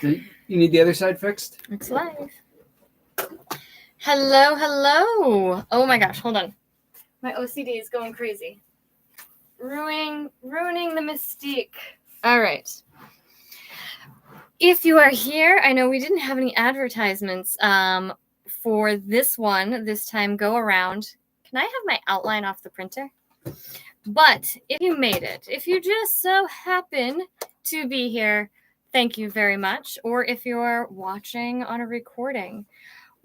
You need the other side fixed? It's live. Hello, hello. Oh my gosh, hold on. My OCD is going crazy. Ruining the mystique. All right. If you are here, I know we didn't have any advertisements for this time go around. Can I have my outline off the printer? But if you made it, if you just so happen to be here, thank you very much. Or if you're watching on a recording,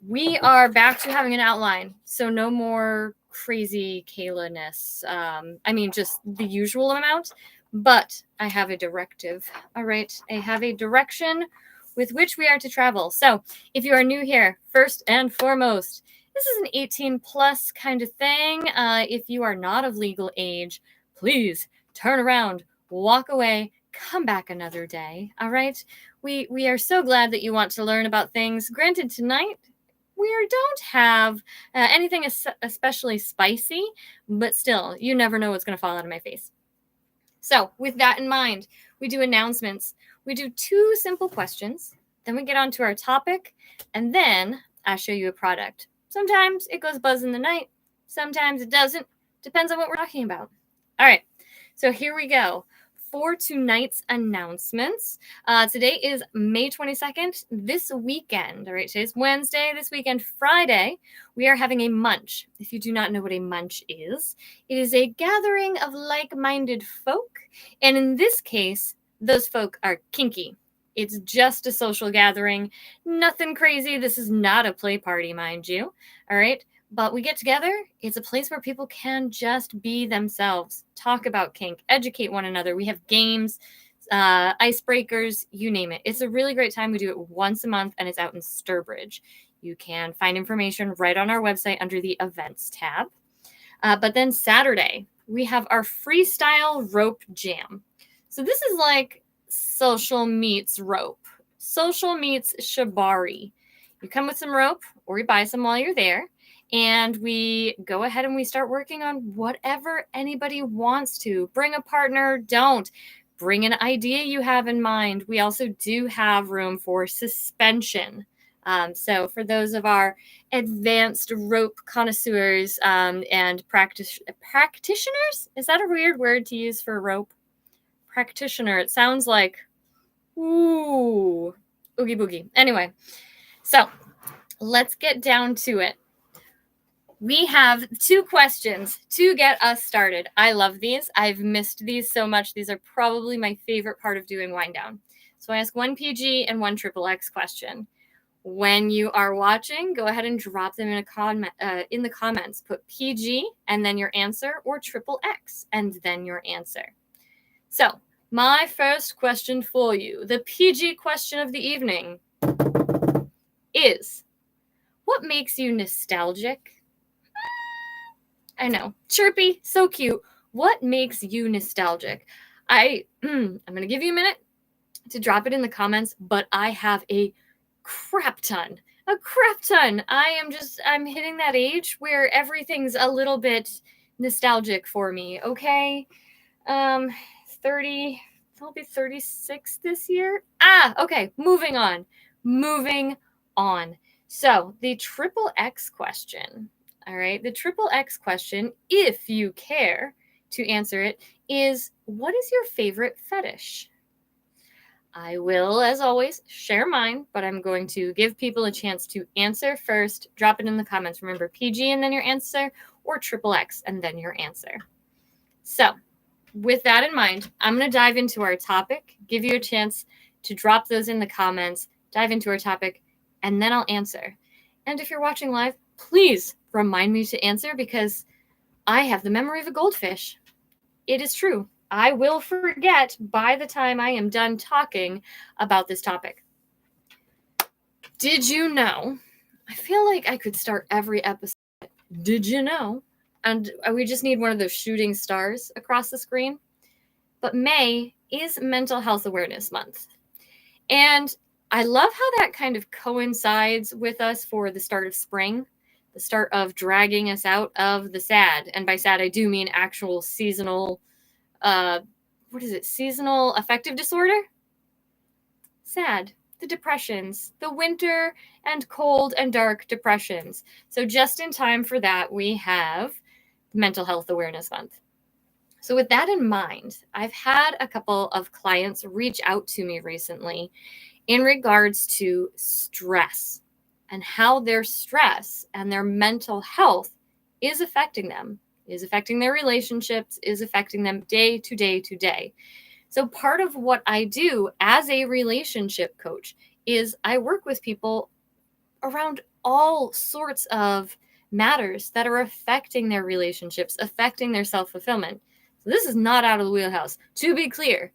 we are back to having an outline. So no more crazy Kayla-ness. I mean, just the usual amount, but I have a directive. All right. I have a direction with which we are to travel. So if you are new here, first and foremost, this is an 18 plus kind of thing. If you are not of legal age, please turn around, walk away, come back another day. All right. We are so glad that you want to learn about things. Granted, tonight, we don't have anything especially spicy, but still, you never know what's going to fall out of my face. So with that in mind, we do announcements. We do 2 simple questions. Then we get on to our topic, and then I show you a product. Sometimes it goes buzz in the night. Sometimes it doesn't. Depends on what we're talking about. All right, so here we go. For tonight's announcements. Today is May 22nd. This weekend, all right, today's Wednesday. This weekend, Friday, we are having a munch. If you do not know what a munch is, it is a gathering of like-minded folk. And in this case, those folk are kinky. It's just a social gathering. Nothing crazy. This is not a play party, mind you. All right. But we get together. It's a place where people can just be themselves, talk about kink, educate one another. We have games, icebreakers, you name it. It's a really great time. We do it once a month, and it's out in Sturbridge. You can find information right on our website under the events tab. But then Saturday, we have our freestyle rope jam. So this is like social meets rope. Social meets shibari. You come with some rope, or you buy some while you're there. And we go ahead and we start working on whatever anybody wants to. Bring a partner, don't. Bring an idea you have in mind. We also do have room for suspension. So for those of our advanced rope connoisseurs and practitioners, is that a weird word to use for rope? Practitioner. It sounds like, ooh, oogie boogie. Anyway, so let's get down to it. We have 2 questions to get us started. I love these. I've missed these so much. These are probably my favorite part of doing Wind Down. So I ask 1 PG and 1 XXX question. When you are watching, go ahead and drop them in the comments. Put PG and then your answer, or XXX and then your answer. So my first question for you, the PG question of the evening, is, what makes you nostalgic? I know. Chirpy, so cute. What makes you nostalgic? I'm going to give you a minute to drop it in the comments, but I have a crap ton. I'm hitting that age where everything's a little bit nostalgic for me, okay? 30, I'll be 36 this year. Okay, moving on. So the XXX question. All right, the XXX question, if you care to answer it, is, what is your favorite fetish? I will, as always, share mine, but I'm going to give people a chance to answer first. Drop it in the comments. Remember, PG and then your answer, or XXX and then your answer. So with that in mind, I'm going to dive into our topic, give you a chance to drop those in the comments, dive into our topic, and then I'll answer. And if you're watching live, please remind me to answer, because I have the memory of a goldfish. It is true. I will forget by the time I am done talking about this topic. Did you know? I feel like I could start every episode. Did you know? And we just need one of those shooting stars across the screen. But May is Mental Health Awareness Month. And I love how that kind of coincides with us for the start of spring, the start of dragging us out of the SAD. And by SAD, I do mean actual seasonal, seasonal affective disorder? SAD. the depressions, the winter and cold and dark depressions. So just in time for that, we have Mental Health Awareness Month. So with that in mind, I've had a couple of clients reach out to me recently in regards to stress and how their stress and their mental health is affecting them, is affecting their relationships, is affecting them day to day to day. So part of what I do as a relationship coach is I work with people around all sorts of matters that are affecting their relationships, affecting their self-fulfillment. So this is not out of the wheelhouse, to be clear.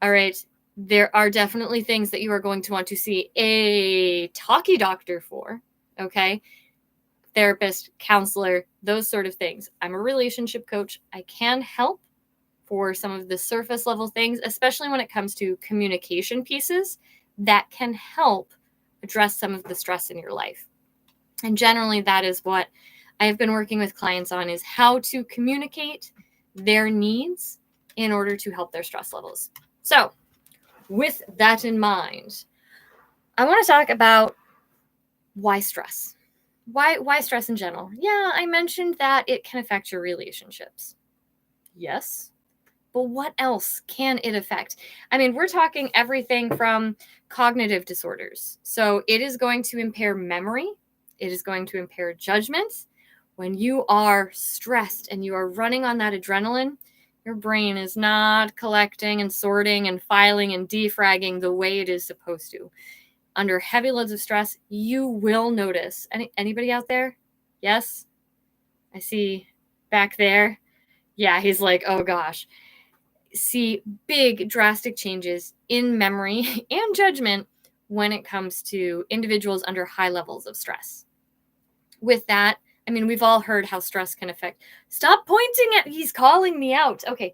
All right. There are definitely things that you are going to want to see a talkie doctor for, okay? Therapist, counselor, those sort of things. I'm a relationship coach. I can help for some of the surface level things, especially when it comes to communication pieces that can help address some of the stress in your life. And generally, that is what I have been working with clients on, is how to communicate their needs in order to help their stress levels. So with that in mind, I want to talk about why stress. Why stress in general? Yeah, I mentioned that it can affect your relationships. Yes. But what else can it affect? I mean, we're talking everything from cognitive disorders. So it is going to impair memory. It is going to impair judgment. When you are stressed and you are running on that adrenaline, your brain is not collecting and sorting and filing and defragging the way it is supposed to. Under heavy loads of stress, you will notice. Anybody out there? Yes? I see back there. Yeah, he's like, oh gosh. See big drastic changes in memory and judgment when it comes to individuals under high levels of stress. With that, I mean, we've all heard how stress can affect. Stop pointing at, he's calling me out. Okay.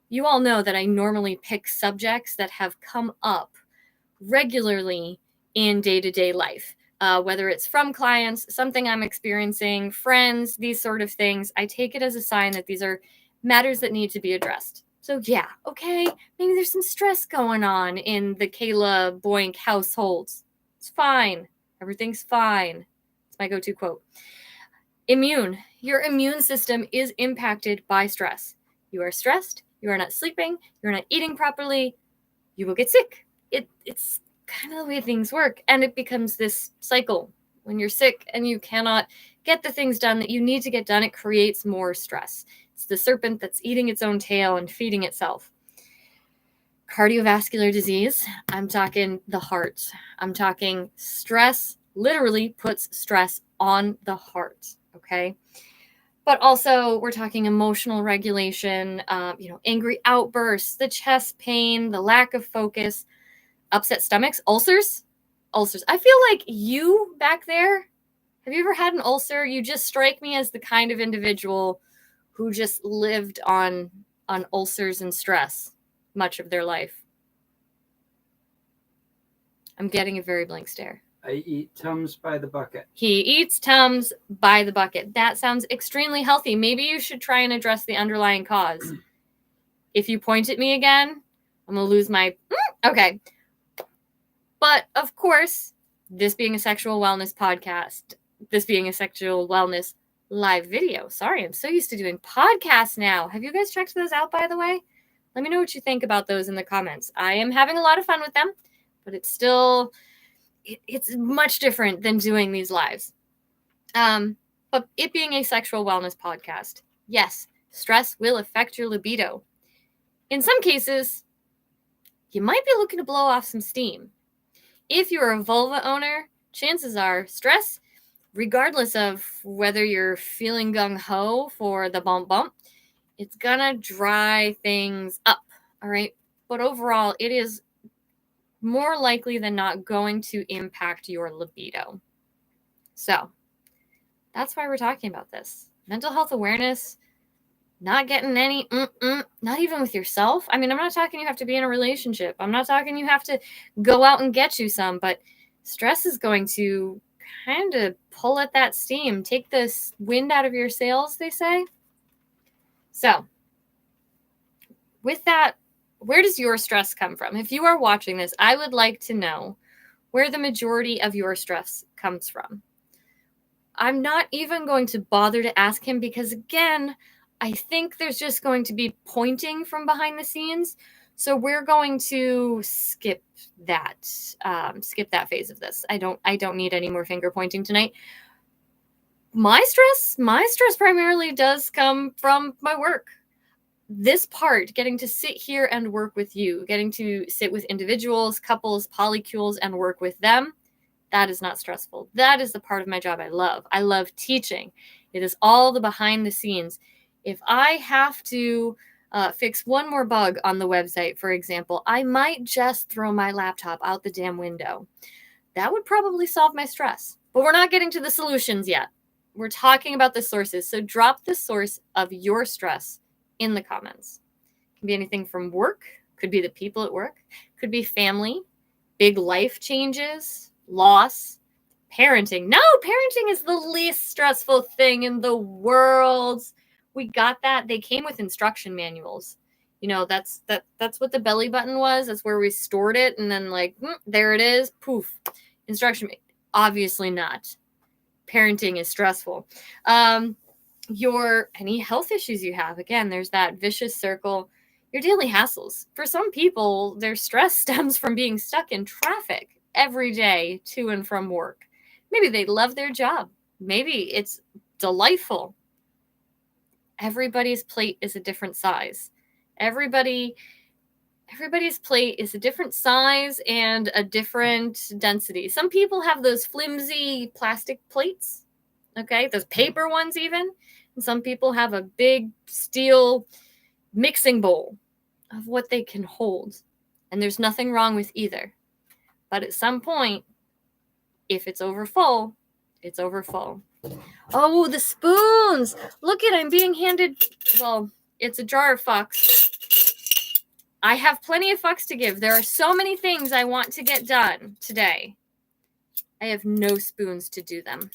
You all know that I normally pick subjects that have come up regularly in day-to-day life, whether it's from clients, something I'm experiencing, friends, these sort of things. I take it as a sign that these are matters that need to be addressed. So yeah, okay, maybe there's some stress going on in the Kayla BOINK households. It's fine. Everything's fine. It's my go-to quote. Your immune system is impacted by stress. You are stressed, you are not sleeping, you're not eating properly, you will get sick. It's kind of the way things work. And it becomes this cycle. When you're sick and you cannot get the things done that you need to get done, it creates more stress. It's the serpent that's eating its own tail and feeding itself. Cardiovascular disease, I'm talking the heart. I'm talking stress literally puts stress on the heart, okay? But also we're talking emotional regulation, angry outbursts, the chest pain, the lack of focus, upset stomachs, ulcers. I feel like you back there, have you ever had an ulcer? You just strike me as the kind of individual who just lived on ulcers and stress much of their life. I'm getting a very blank stare. I eat Tums by the bucket. He eats Tums by the bucket. That sounds extremely healthy. Maybe you should try and address the underlying cause. If you point at me again, I'm going to lose my... Okay. But, of course, this being a sexual wellness podcast, this being a sexual wellness live video. Sorry, I'm so used to doing podcasts now. Have you guys checked those out, by the way? Let me know what you think about those in the comments. I am having a lot of fun with them, but it's still... It's much different than doing these lives. But it being a sexual wellness podcast, yes, stress will affect your libido. In some cases, you might be looking to blow off some steam. If you're a vulva owner, chances are stress, regardless of whether you're feeling gung-ho for the bump, it's gonna dry things up, all right? But overall, it is more likely than not going to impact your libido. So that's why we're talking about this. Mental health awareness, not getting any, not even with yourself. I mean, I'm not talking you have to be in a relationship. I'm not talking you have to go out and get you some, but stress is going to kind of pull at that steam, take this wind out of your sails, they say. So with that, where does your stress come from? If you are watching this, I would like to know where the majority of your stress comes from. I'm not even going to bother to ask him because, again, I think there's just going to be pointing from behind the scenes. So we're going to skip that phase of this. I don't need any more finger pointing tonight. My stress primarily does come from my work. This part, getting to sit here and work with you, getting to sit with individuals, couples, polycules, and work with them, that is not stressful. That is the part of my job I love. I love teaching. It is all the behind the scenes. If I have to fix one more bug on the website, for example, I might just throw my laptop out the damn window. That would probably solve my stress. But we're not getting to the solutions yet. We're talking about the sources. So drop the source of your stress in the comments. It can be anything from work, could be the people at work, could be family, big life changes, loss, parenting. No, parenting is the least stressful thing in the world. We got that. They came with instruction manuals. You know, that's what the belly button was. That's where we stored it. And then there it is. Poof. Instruction. Obviously not. Parenting is stressful. Any health issues you have, again, there's that vicious circle. Your daily hassles. For some people, their stress stems from being stuck in traffic every day to and from work. Maybe they love their job. Maybe it's delightful. Everybody's plate is a different size. Everybody's plate is a different size and a different density. Some people have those flimsy plastic plates, okay? Those paper ones even. And some people have a big steel mixing bowl of what they can hold. And there's nothing wrong with either. But at some point, if it's overfull, it's overfull. Oh, the spoons. Look at, I'm being handed, well, it's a jar of fucks. I have plenty of fucks to give. There are so many things I want to get done today. I have no spoons to do them.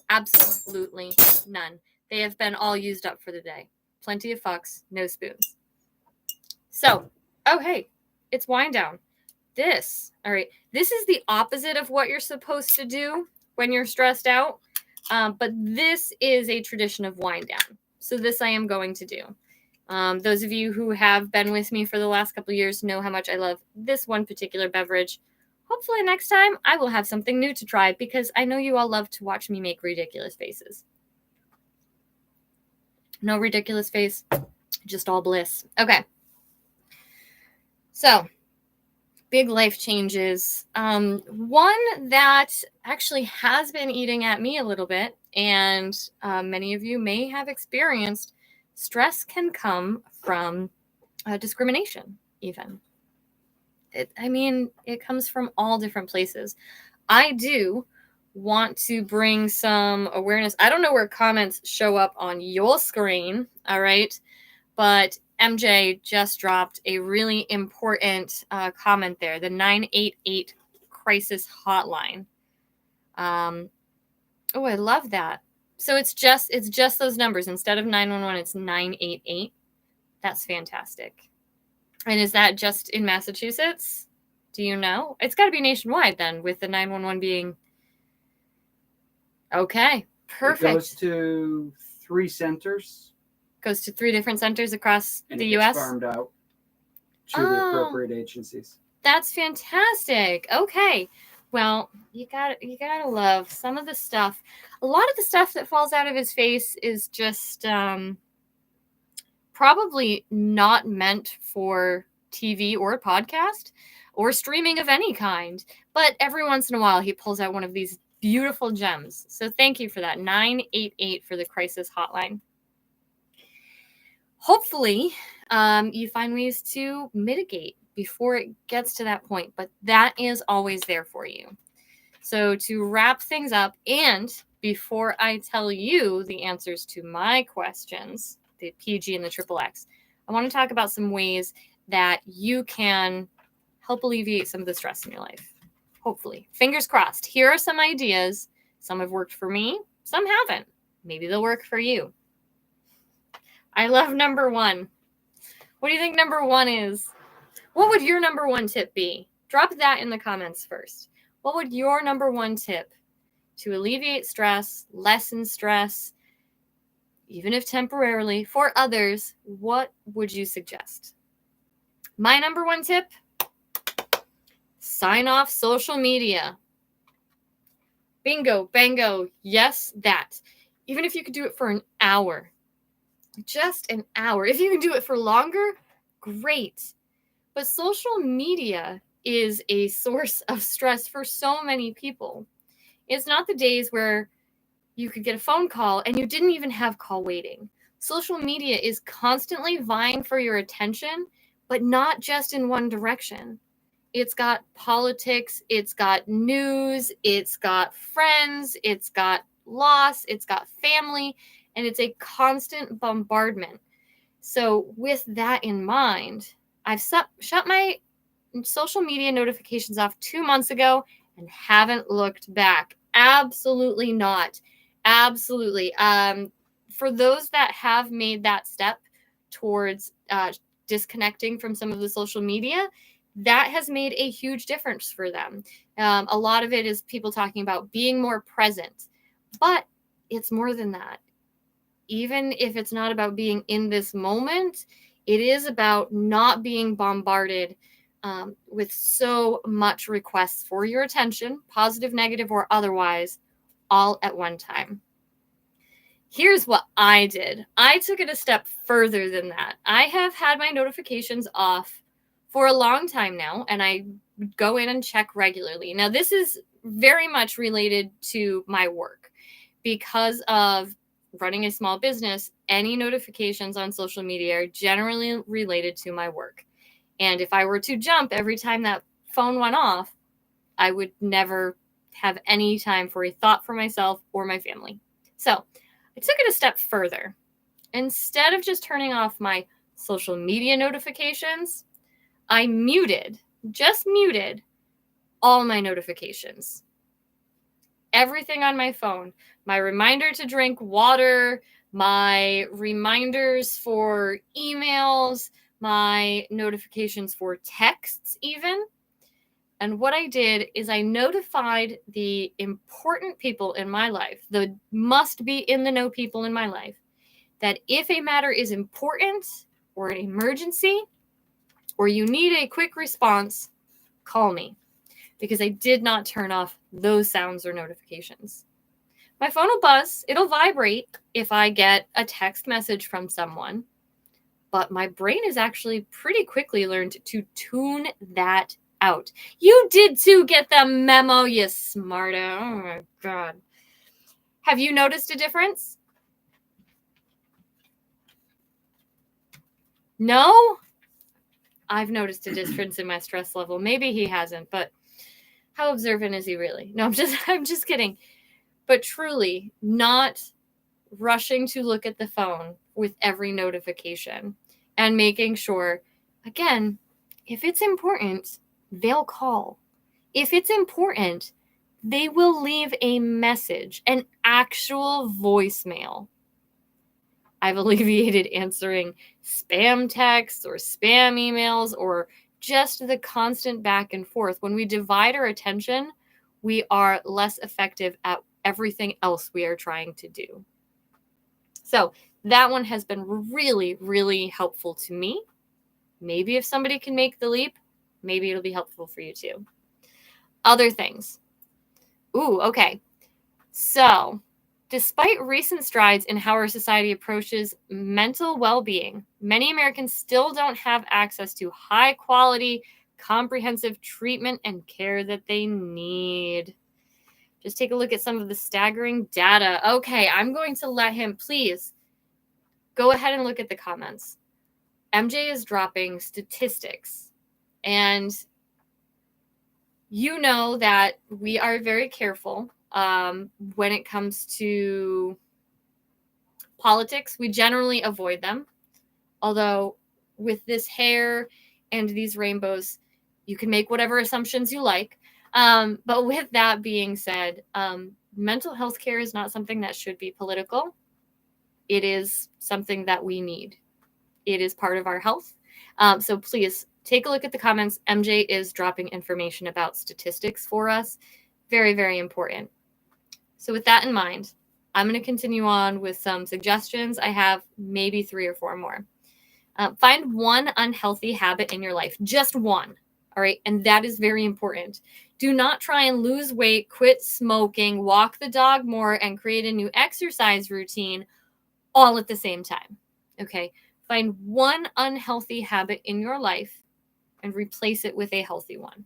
Absolutely none. They have been all used up for the day. Plenty of fucks, no spoons. So, oh, hey, it's wind down. This is the opposite of what you're supposed to do when you're stressed out. But this is a tradition of wind down. So this I am going to do. Those of you who have been with me for the last couple of years know how much I love this one particular beverage. Hopefully next time I will have something new to try because I know you all love to watch me make ridiculous faces. No ridiculous face, just all bliss. Okay. So, big life changes. One that actually has been eating at me a little bit, and many of you may have experienced, stress can come from discrimination, even. It comes from all different places. I do want to bring some awareness. I don't know where comments show up on your screen, all right? But MJ just dropped a really important comment there, the 988 crisis hotline. Oh, I love that. So it's just those numbers. Instead of 911, it's 988. That's fantastic. And is that just in Massachusetts? Do you know? It's got to be nationwide then, with the 911 being... Okay, perfect. It goes to 3 centers. Goes to 3 different centers across and the it U.S. gets farmed out to the appropriate agencies. That's fantastic. Okay. Well, you gotta love some of the stuff. A lot of the stuff that falls out of his face is just probably not meant for TV or podcast or streaming of any kind. But every once in a while, he pulls out one of these beautiful gems. So thank you for that. 988 for the crisis hotline. Hopefully, you find ways to mitigate before it gets to that point, but that is always there for you. So to wrap things up, and before I tell you the answers to my questions, the PG and the XXX, I want to talk about some ways that you can help alleviate some of the stress in your life. Hopefully. Fingers crossed. Here are some ideas. Some have worked for me, some haven't. Maybe they'll work for you. I love number 1. What do you think number 1 is? What would your number 1 tip be? Drop that in the comments first. What would your number one tip to alleviate stress, lessen stress, even if temporarily, for others, what would you suggest? My number one tip, sign off social media. Bingo, bango, yes, that. Even if you could do it for an hour, just an hour. If you can do it for longer, great. But social media is a source of stress for so many people. It's not the days where you could get a phone call and you didn't even have call waiting. Social media is constantly vying for your attention, but not just in one direction. It's got politics, it's got news, it's got friends, it's got loss, it's got family, and it's a constant bombardment. So with that in mind, I've shut my social media notifications off 2 months ago and haven't looked back. Absolutely not. Absolutely. For those that have made that step towards disconnecting from some of the social media, that has made a huge difference for them. A lot of it is people talking about being more present, but it's more than that. Even if it's not about being in this moment, it is about not being bombarded with so much requests for your attention, positive, negative, or otherwise, all at one time. Here's what I did. I took it a step further than that. I have had my notifications off for a long time now, and I go in and check regularly. Now, this is very much related to my work because of running a small business. Any notifications on social media are generally related to my work. And if I were to jump every time that phone went off, I would never have any time for a thought for myself or my family. So I took it a step further. Instead of just turning off my social media notifications, I just muted all my notifications. Everything on my phone, my reminder to drink water, my reminders for emails, my notifications for texts even. And what I did is I notified the important people in my life, the must be in the know people in my life, that if a matter is important or an emergency or you need a quick response, call me. Because I did not turn off those sounds or notifications. My phone will buzz. It'll vibrate if I get a text message from someone. But my brain has actually pretty quickly learned to tune that out. You did too get the memo, you smarto. Oh my God. Have you noticed a difference? No? I've noticed a difference in my stress level. Maybe he hasn't, but how observant is he really? No, I'm just kidding. But truly, not rushing to look at the phone with every notification and making sure, again, if it's important, they'll call. If it's important, they will leave a message, an actual voicemail. I've alleviated answering spam texts or spam emails or just the constant back and forth. When we divide our attention, we are less effective at everything else we are trying to do. So that one has been really, really helpful to me. Maybe if somebody can make the leap, maybe it'll be helpful for you too. Other things. Ooh, okay. So despite recent strides in how our society approaches mental well-being, many Americans still don't have access to high-quality, comprehensive treatment and care that they need. Just take a look at some of the staggering data. Okay, I'm going to let him, please, go ahead and look at the comments. MJ is dropping statistics, and you know that we are very careful when it comes to politics. We generally avoid them. Although with this hair and these rainbows, you can make whatever assumptions you like. But with that being said, mental health care is not something that should be political. It is something that we need. It is part of our health. So please take a look at the comments. MJ is dropping information about statistics for us. Very, very important. So with that in mind, I'm going to continue on with some suggestions. I have maybe 3 or 4 more. Find one unhealthy habit in your life, just one. All right. And that is very important. Do not try and lose weight, quit smoking, walk the dog more, and create a new exercise routine all at the same time. Okay. Find one unhealthy habit in your life and replace it with a healthy one.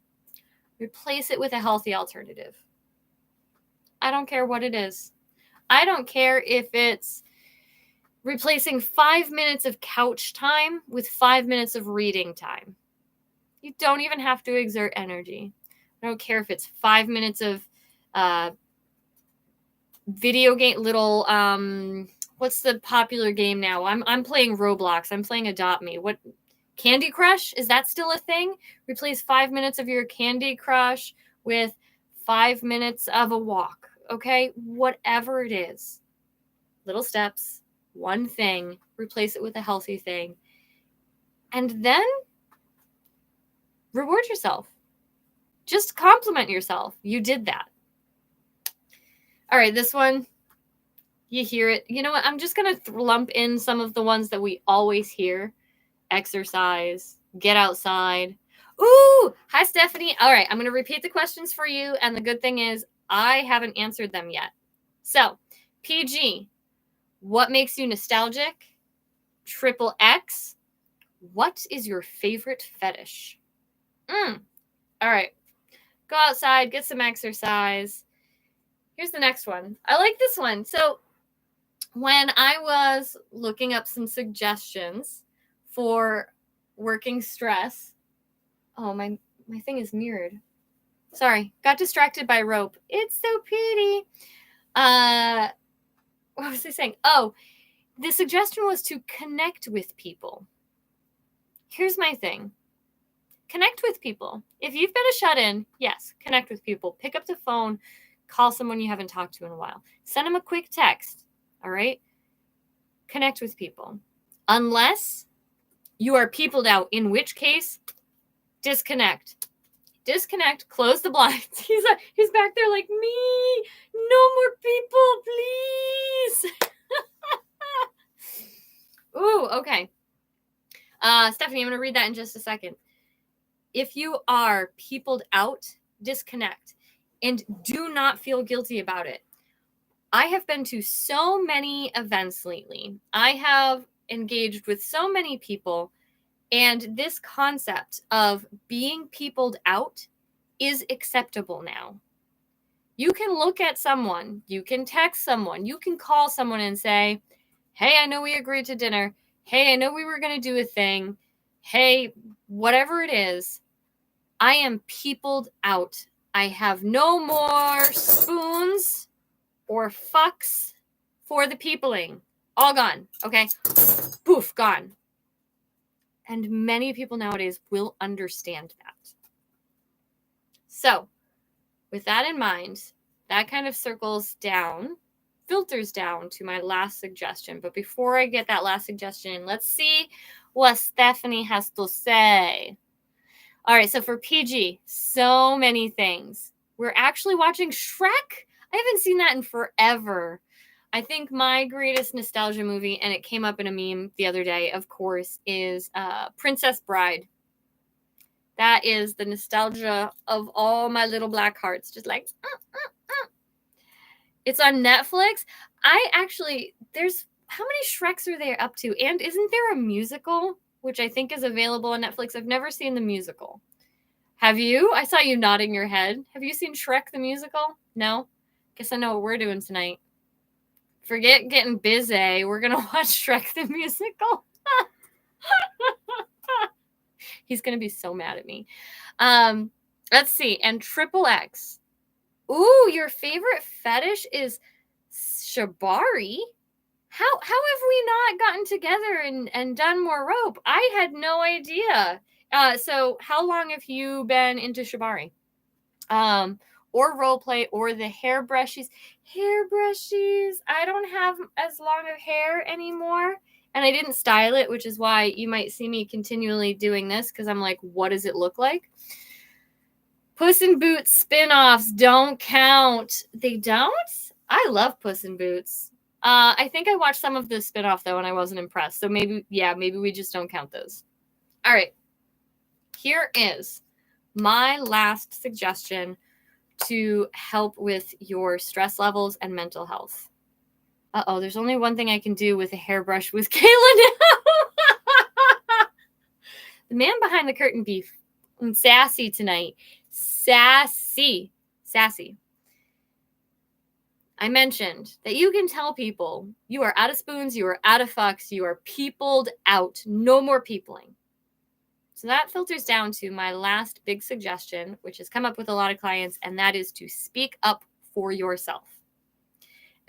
Replace it with a healthy alternative. I don't care what it is. I don't care if it's replacing 5 minutes of couch time with 5 minutes of reading time. You don't even have to exert energy. I don't care if it's 5 minutes of video game, little, what's the popular game now? I'm playing Roblox. I'm playing Adopt Me. What, Candy Crush? Is that still a thing? Replace 5 minutes of your Candy Crush with 5 minutes of a walk. Okay? Whatever it is. Little steps. One thing. Replace it with a healthy thing. And then reward yourself. Just compliment yourself. You did that. All right, this one, you hear it. You know what? I'm just going to lump in some of the ones that we always hear. Exercise, get outside. Ooh, hi, Stephanie. All right, I'm going to repeat the questions for you. And the good thing is I haven't answered them yet. So, PG, what makes you nostalgic? Triple X, what is your favorite fetish? All right, go outside, get some exercise. Here's the next one. I like this one. So when I was looking up some suggestions for working stress, oh, my thing is mirrored. Sorry, got distracted by rope. It's so pretty. What was I saying? Oh, the suggestion was to connect with people. Here's my thing. Connect with people. If you've been a shut-in, yes, connect with people. Pick up the phone, call someone you haven't talked to in a while. Send them a quick text, all right? Connect with people. Unless you are peopled out, in which case, disconnect. Disconnect, close the blinds. He's back there like, me, no more people, please. Ooh, okay. Stephanie, I'm going to read that in just a second. If you are peopled out, disconnect. And do not feel guilty about it. I have been to so many events lately. I have engaged with so many people. And this concept of being peopled out is acceptable now. You can look at someone. You can text someone. You can call someone and say, hey, I know we agreed to dinner. Hey, I know we were going to do a thing. Hey, whatever it is, I am peopled out. I have no more spoons or fucks for the peopling. All gone. Okay. Poof, gone. And many people nowadays will understand that. So, with that in mind, that kind of filters down to my last suggestion. But before I get that last suggestion, let's see what Stephanie has to say. All right, so for PG, so many things. We're actually watching Shrek. I haven't seen that in forever. I think my greatest nostalgia movie, and it came up in a meme the other day, of course, is Princess Bride. That is the nostalgia of all my little black hearts. Just like, It's on Netflix. How many Shreks are they up to? And isn't there a musical, which I think is available on Netflix? I've never seen the musical. Have you? I saw you nodding your head. Have you seen Shrek the musical? No? Guess I know what we're doing tonight. Forget getting busy. We're going to watch Shrek the musical. He's going to be so mad at me. Let's see. And Triple X. Ooh, your favorite fetish is shibari? How have we not gotten together and done more rope? I had no idea. So how long have you been into shibari? Or role play, or the hairbrushies. I don't have as long of hair anymore, And I didn't style it, which is why you might see me continually doing this, because I'm like, what does it look like? Puss in Boots spin-offs don't count. They don't? I love Puss in Boots. I think I watched some of the spin-off, though, and I wasn't impressed. So maybe we just don't count those. All right. Here is my last suggestion to help with your stress levels and mental health. Uh-oh, there's only one thing I can do with a hairbrush with Kayla now. The man behind the curtain beef. I'm sassy tonight. Sassy. I mentioned that you can tell people you are out of spoons, you are out of fucks, you are peopled out. No more peopling. So that filters down to my last big suggestion, which has come up with a lot of clients, and that is to speak up for yourself.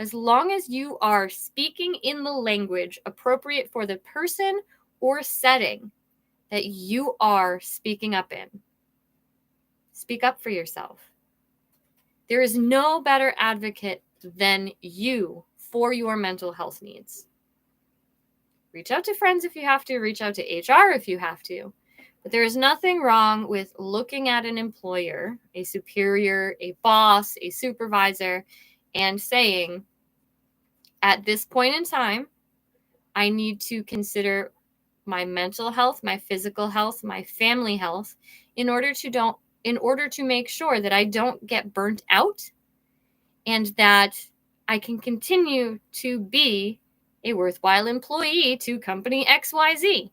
As long as you are speaking in the language appropriate for the person or setting that you are speaking up in, speak up for yourself. There is no better advocate than you for your mental health needs. Reach out to friends if you have to, reach out to HR if you have to. But there is nothing wrong with looking at an employer, a superior, a boss, a supervisor, and saying, at this point in time, I need to consider my mental health, my physical health, my family health in order to make sure that I don't get burnt out and that I can continue to be a worthwhile employee to company XYZ.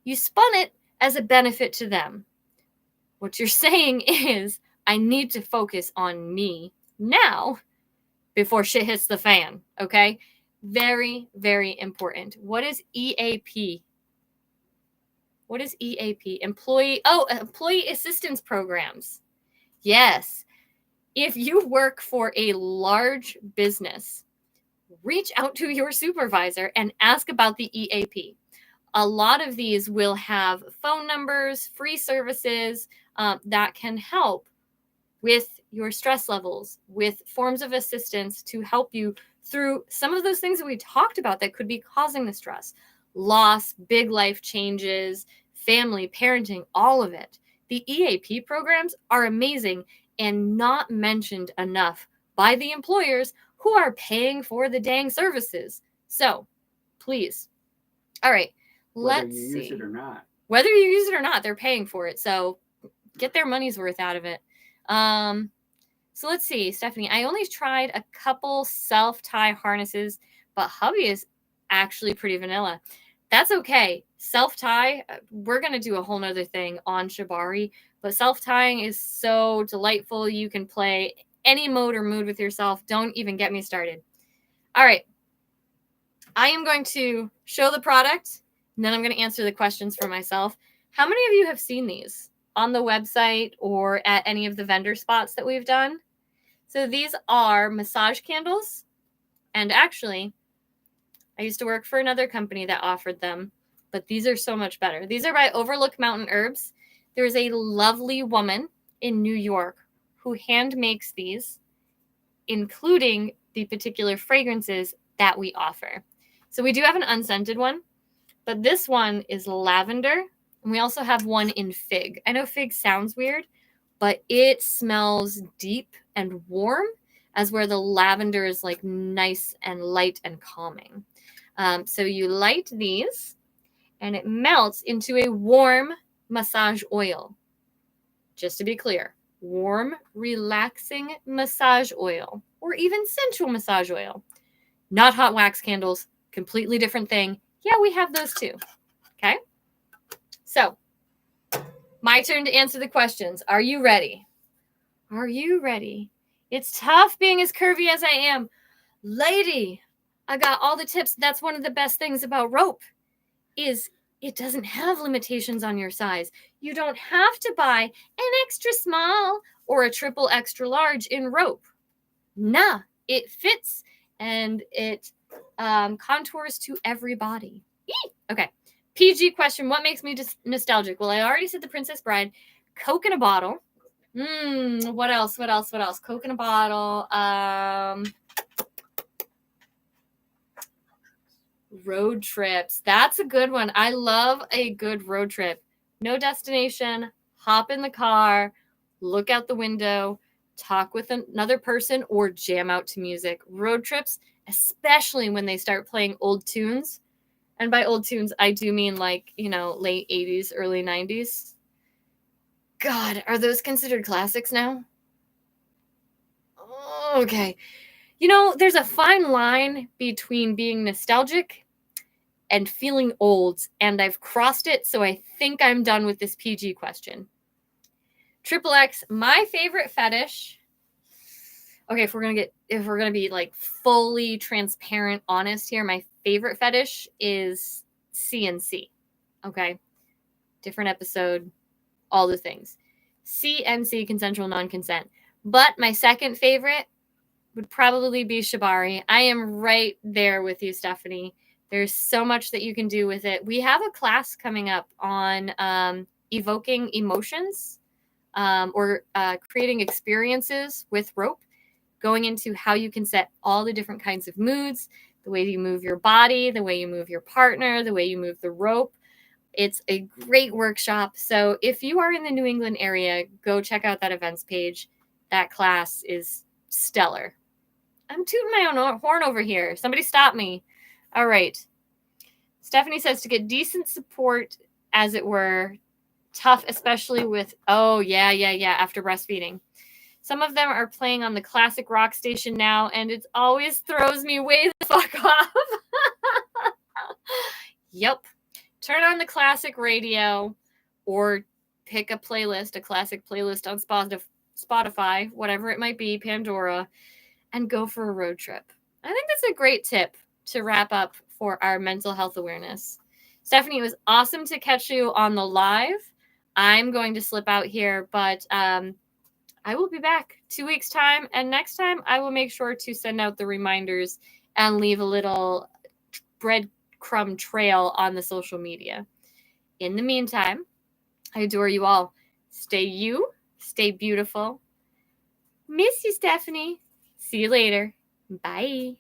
You spun it as a benefit to them. What you're saying is, I need to focus on me now before shit hits the fan, okay? Very, very important. What is EAP? What is EAP? Employee assistance programs. Yes. If you work for a large business, reach out to your supervisor and ask about the EAP. A lot of these will have phone numbers, free services that can help with your stress levels, with forms of assistance to help you through some of those things that we talked about that could be causing the stress. Loss, big life changes, family, parenting, all of it. The EAP programs are amazing and not mentioned enough by the employers who are paying for the dang services. So, please. All right. Whether you use it or not. Whether you use it or not, they're paying for it. So get their money's worth out of it. So let's see, Stephanie. I only tried a couple self-tie harnesses, but hubby is actually pretty vanilla. That's okay. Self-tie, we're going to do a whole nother thing on Shibari, but self-tying is so delightful. You can play any mode or mood with yourself. Don't even get me started. All right. I am going to show the product, and then I'm going to answer the questions for myself. How many of you have seen these on the website or at any of the vendor spots that we've done? So these are massage candles. And actually, I used to work for another company that offered them, but these are so much better. These are by Overlook Mountain Herbs. There's a lovely woman in New York who hand makes these, including the particular fragrances that we offer. So we do have an unscented one, but this one is lavender. And we also have one in fig. I know fig sounds weird, but it smells deep and warm, as where the lavender is like nice and light and calming. So you light these and it melts into a warm massage oil. Just to be clear, warm, relaxing massage oil, or even sensual massage oil. Not hot wax candles, completely different thing. Yeah, we have those too. Okay? So, my turn to answer the questions. Are you ready? Are you ready? It's tough being as curvy as I am. Lady, I got all the tips. That's one of the best things about rope is it doesn't have limitations on your size. You don't have to buy an extra small or a triple extra large in rope. Nah, it fits and it contours to every body. Okay. PG question. What makes me nostalgic? Well, I already said The Princess Bride. Coke in a bottle. What else? Coke in a bottle. Road trips. That's a good one. I love a good road trip. No destination, hop in the car, look out the window, talk with another person, or jam out to music. Road trips, especially when they start playing old tunes. And by old tunes, I do mean like, late 80s, early 90s. God, are those considered classics now? Okay. There's a fine line between being nostalgic and feeling old, and I've crossed it, so I think I'm done with this PG question. Triple X, my favorite fetish. Okay, if we're gonna be like fully transparent, honest here, my favorite fetish is CNC. Okay, different episode, all the things. CNC, consensual non-consent. But my second favorite would probably be shibari. I am right there with you, Stephanie. There's so much that you can do with it. We have a class coming up on evoking emotions or creating experiences with rope, going into how you can set all the different kinds of moods, the way you move your body, the way you move your partner, the way you move the rope. It's a great workshop. So if you are in the New England area, go check out that events page. That class is stellar. I'm tooting my own horn over here. Somebody stop me. All right. Stephanie says to get decent support, as it were, tough, especially with, after breastfeeding. Some of them are playing on the classic rock station now, and it always throws me way the fuck off. Yep. Turn on the classic radio or pick a playlist, a classic playlist on Spotify, whatever it might be, Pandora, and go for a road trip. I think that's a great tip to wrap up for our mental health awareness. Stephanie, it was awesome to catch you on the live. I'm going to slip out here, but I will be back 2 weeks' time. And next time, I will make sure to send out the reminders and leave a little breadcrumb trail on the social media. In the meantime, I adore you all. Stay you, stay beautiful. Miss you, Stephanie. See you later. Bye.